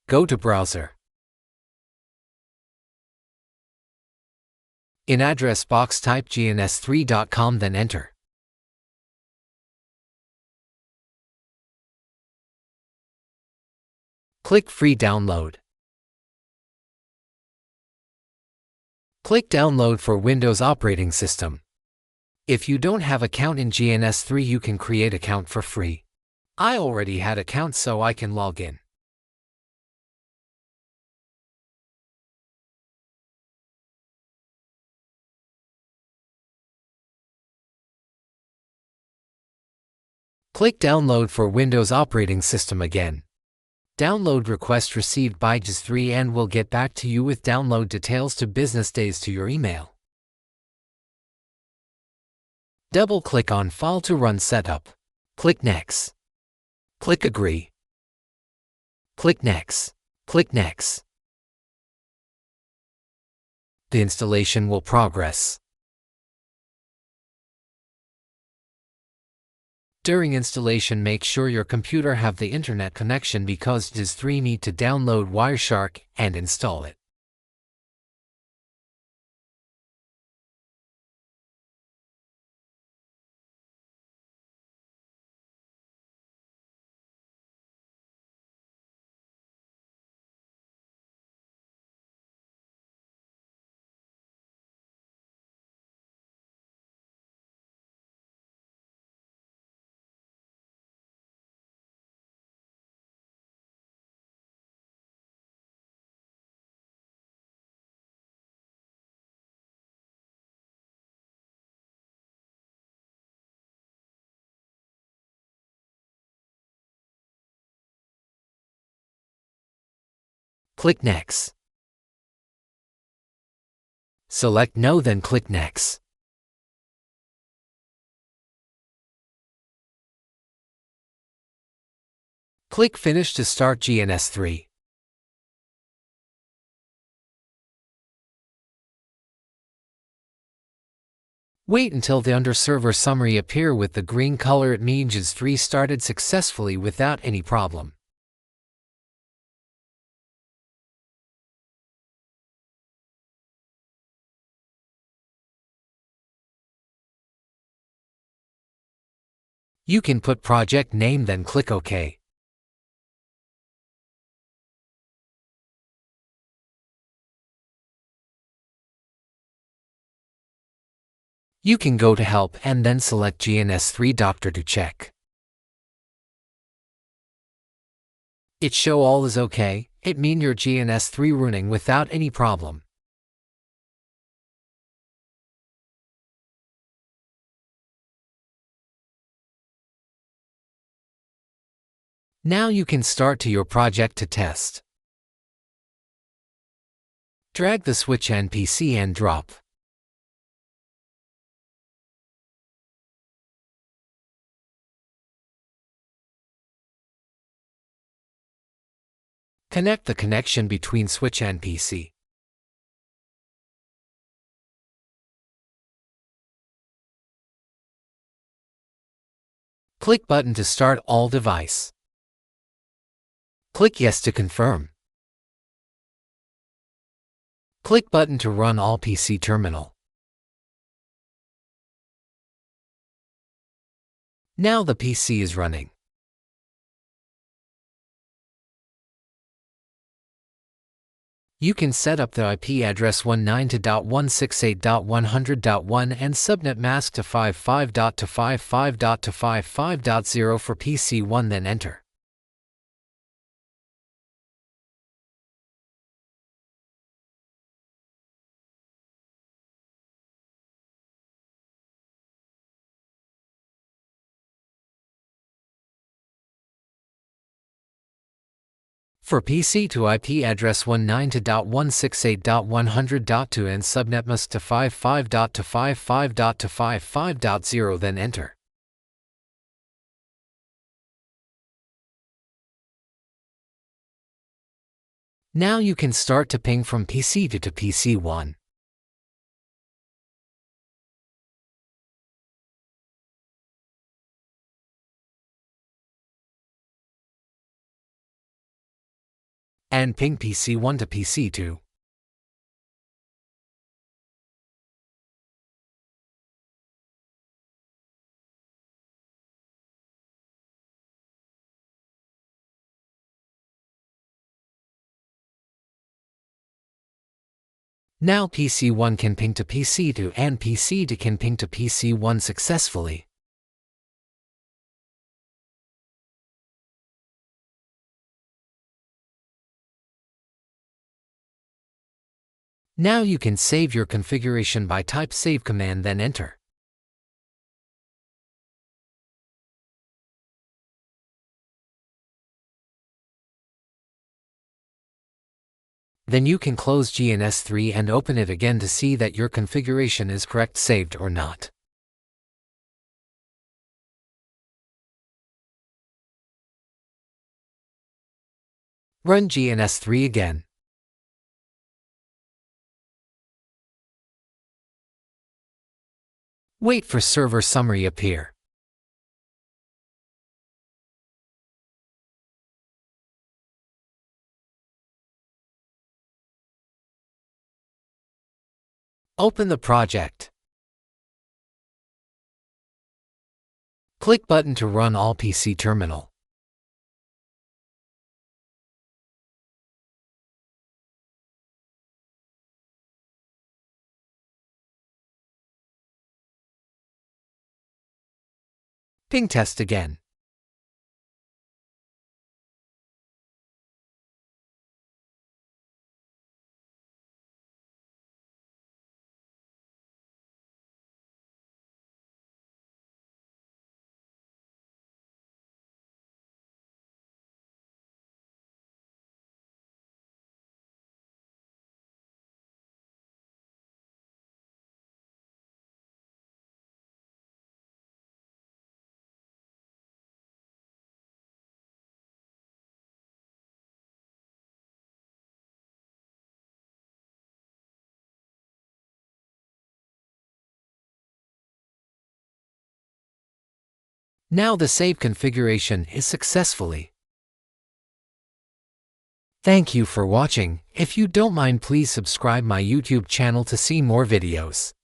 Go to Browser. In address box type GNS3.com, then enter. Click Free Download. Click Download for Windows operating system. If you don't have account in GNS3, you can create account for free. I already had account, so I can log in. Click Download for Windows operating system again. Download request received by GNS3 and will get back to you with download details to business days to your email. Double-click on File to run setup. Click Next. Click Agree. Click Next. Click Next. The installation will progress. During installation, make sure your computer have the internet connection because GNS3 need to download Wireshark and install it. Click Next. Select No, then click Next. Click Finish to start GNS3. Wait until the under server summary appear with the green color. It means GNS3 started successfully without any problem. You can put project name, then click OK. You can go to Help and then select GNS3 Doctor to check. It show all is OK. It mean your GNS3 running without any problem. Now you can start to your project to test. Drag the switch NPC and drop. Connect the connection between switch and PC. Click button to start all device. Click Yes to confirm. Click button to run all PC terminal. Now the PC is running. You can set up the IP address 192.168.100.1 and subnet mask to 55.255.255.0 for PC1, then enter. For PC to IP address 192.168.100.2 and subnet mask to 55.255.255.0, then enter. Now you can start to ping from PC to PC1. and ping PC1 to PC2. Now PC1 can ping to PC2 and PC2 can ping to PC1 successfully. Now you can save your configuration by type save command then enter. Then you can close GNS3 and open it again to see that your configuration is correct, saved or not. Run GNS3 again. Wait for server summary appear. Open the project. Click button to run all PC terminal. Ping test again. Now the save configuration is successfully. Thank you for watching. If you don't mind, please subscribe my YouTube channel to see more videos.